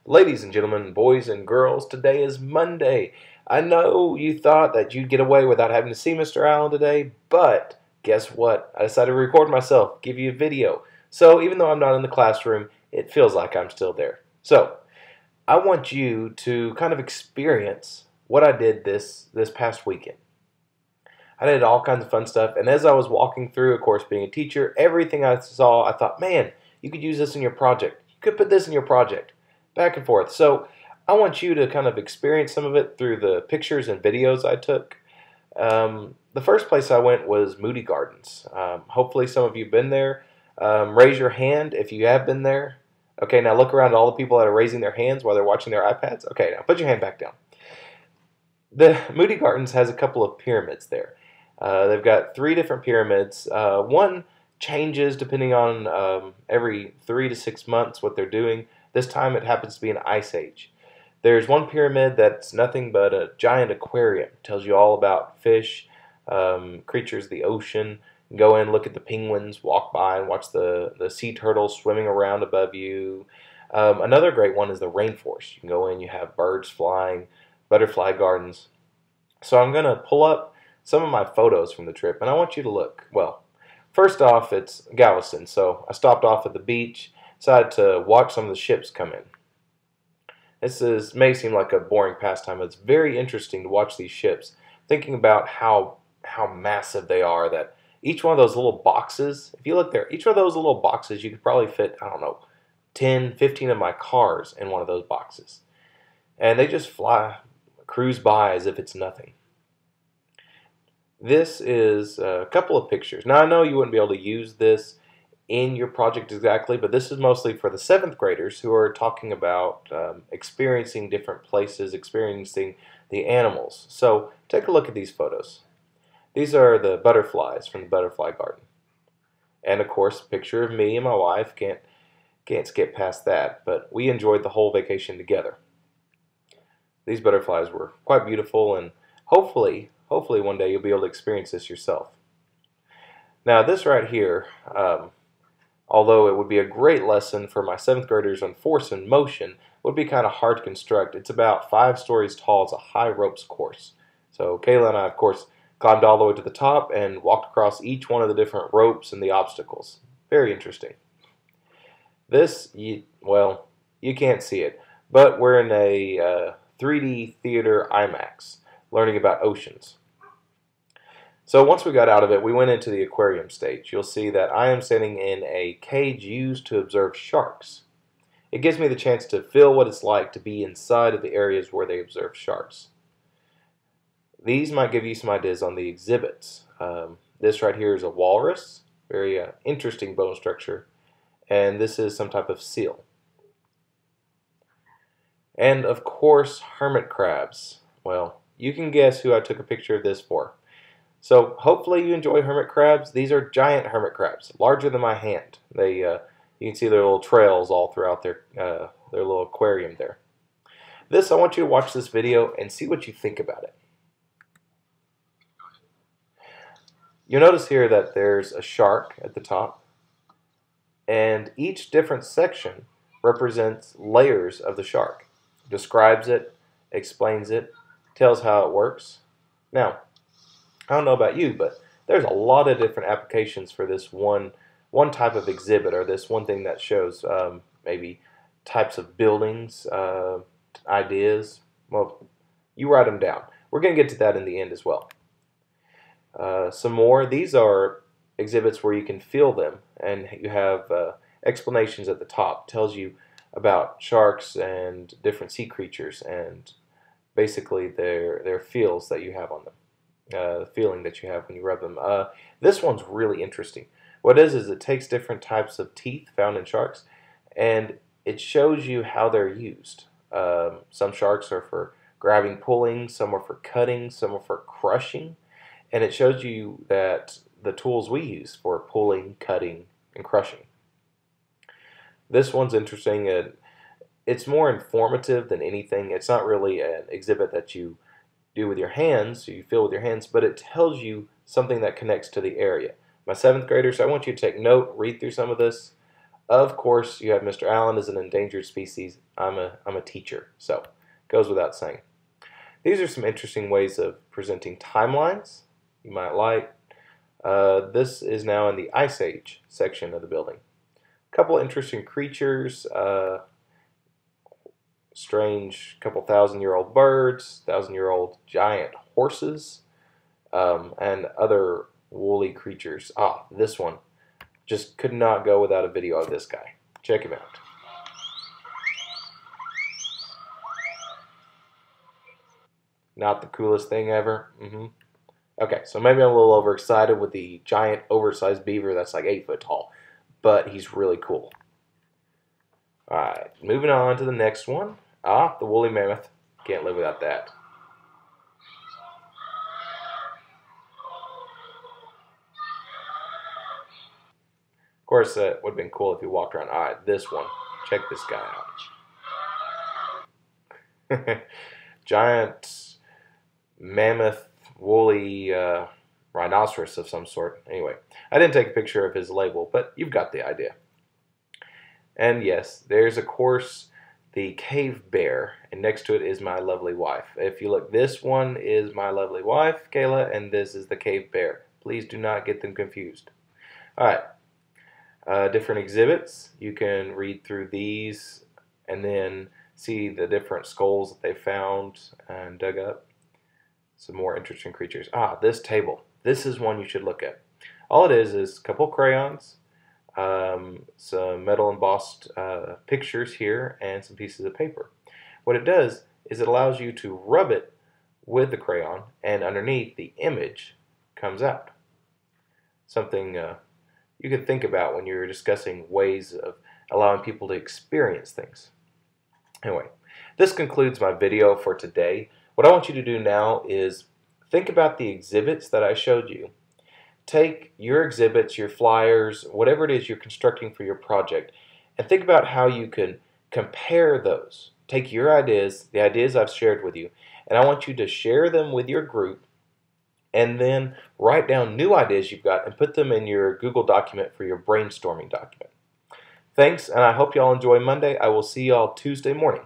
Ladies and gentlemen, boys and girls, today is Monday. I know you thought that you'd get away without having to see Mr. Allen today, but guess what? I decided to record myself, give you a video. So even though I'm not in the classroom, it feels like I'm still there. So I want you to kind of experience what I did this past weekend. I did all kinds of fun stuff, and as I was walking through, of course, being a teacher, everything I saw, I thought, man, you could use this in your project. You could put this in your project. Back and forth. So I want you to kind of experience some of it through the pictures and videos I took. The first place I went was Moody Gardens. Hopefully some of you have been there. Raise your hand if you have been there. Okay, now look around at all the people that are raising their hands while they're watching their iPads. Okay, now put your hand back down. The Moody Gardens has a couple of pyramids there. They've got 3 different pyramids. One changes depending on every 3 to 6 months what they're doing. This time it happens to be an ice age. There's one pyramid that's nothing but a giant aquarium. It tells you all about fish, creatures of the ocean. You go in, look at the penguins, walk by and watch the sea turtles swimming around above you. Another great one is the rainforest. You can go in, you have birds flying, butterfly gardens. So I'm going to pull up some of my photos from the trip, and I want you to look. Well, first off, it's Galveston, so I stopped off at the beach, decided to watch some of the ships come in. This may seem like a boring pastime, but it's very interesting to watch these ships, thinking about how massive they are, that each one of those little boxes, if you look there, each one of those little boxes, you could probably fit, I don't know, 10, 15 of my cars in one of those boxes. And they just cruise by as if it's nothing. This is a couple of pictures. Now I know you wouldn't be able to use this in your project exactly, but this is mostly for the 7th graders who are talking about experiencing different places, experiencing the animals. So take a look at these photos. These are the butterflies from the butterfly garden. And of course, a picture of me and my wife. Can't skip past that, but we enjoyed the whole vacation together. These butterflies were quite beautiful, and hopefully one day you'll be able to experience this yourself. Now this right here, although it would be a great lesson for my 7th graders on force and motion, would be kind of hard to construct. It's about 5 stories tall. It's a high ropes course. So Kayla and I, of course, climbed all the way to the top and walked across each one of the different ropes and the obstacles. Very interesting. This, well, you can't see it, but we're in a 3D theater IMAX, learning about oceans. So once we got out of it, we went into the aquarium stage. You'll see that I am standing in a cage used to observe sharks. It gives me the chance to feel what it's like to be inside of the areas where they observe sharks. These might give you some ideas on the exhibits. This right here is a walrus, very interesting bone structure, and this is some type of seal. And of course, hermit crabs. Well, you can guess who I took a picture of this for. So hopefully you enjoy hermit crabs. These are giant hermit crabs, larger than my hand. They, you can see their little trails all throughout their little aquarium there. I want you to watch this video and see what you think about it. You'll notice here that there's a shark at the top, and each different section represents layers of the shark. Describes it, explains it, tells how it works. Now, I don't know about you, but there's a lot of different applications for this one type of exhibit, or this one thing that shows maybe types of buildings, ideas. Well, you write them down. We're going to get to that in the end as well. Some more. These are exhibits where you can feel them, and you have explanations at the top. Tells you about sharks and different sea creatures, and basically their feels that you have on them. The feeling that you have when you rub them. This one's really interesting. What it is it takes different types of teeth found in sharks, and it shows you how they're used. Some sharks are for grabbing, pulling, some are for cutting, some are for crushing, and it shows you that the tools we use for pulling, cutting, and crushing. This one's interesting. It's more informative than anything. It's not really an exhibit that you do with your hands, so you feel with your hands, but it tells you something that connects to the area. My 7th graders, I want you to take note, read through some of this. Of course, you have Mr. Allen as an endangered species. I'm a teacher, so goes without saying. These are some interesting ways of presenting timelines you might like. This is now in the Ice Age section of the building. A couple interesting creatures, strange couple thousand-year-old birds, thousand-year-old giant horses, and other woolly creatures. Ah, this one. Just could not go without a video of this guy. Check him out. Not the coolest thing ever. Okay, so maybe I'm a little overexcited with the giant oversized beaver that's like 8 foot tall, but he's really cool. Alright, moving on to the next one. Ah, the woolly mammoth. Can't live without that. Of course, it would have been cool if you walked around. Alright, this one. Check this guy out. Giant mammoth woolly rhinoceros of some sort. Anyway, I didn't take a picture of his label, but you've got the idea. And yes, there's of course the cave bear, and next to it is my lovely wife. If you look, this one is my lovely wife, Kayla, and this is the cave bear. Please do not get them confused. Alright, different exhibits. You can read through these and then see the different skulls that they found and dug up. Some more interesting creatures. Ah, this table. This is one you should look at. All it is a couple crayons, some metal embossed pictures here, and some pieces of paper. What it does is it allows you to rub it with the crayon, and underneath the image comes out. Something you could think about when you're discussing ways of allowing people to experience things. Anyway, this concludes my video for today. What I want you to do now is think about the exhibits that I showed you. Take your exhibits, your flyers, whatever it is you're constructing for your project, and think about how you can compare those. Take your ideas, the ideas I've shared with you, and I want you to share them with your group, and then write down new ideas you've got and put them in your Google document for your brainstorming document. Thanks, and I hope y'all enjoy Monday. I will see y'all Tuesday morning.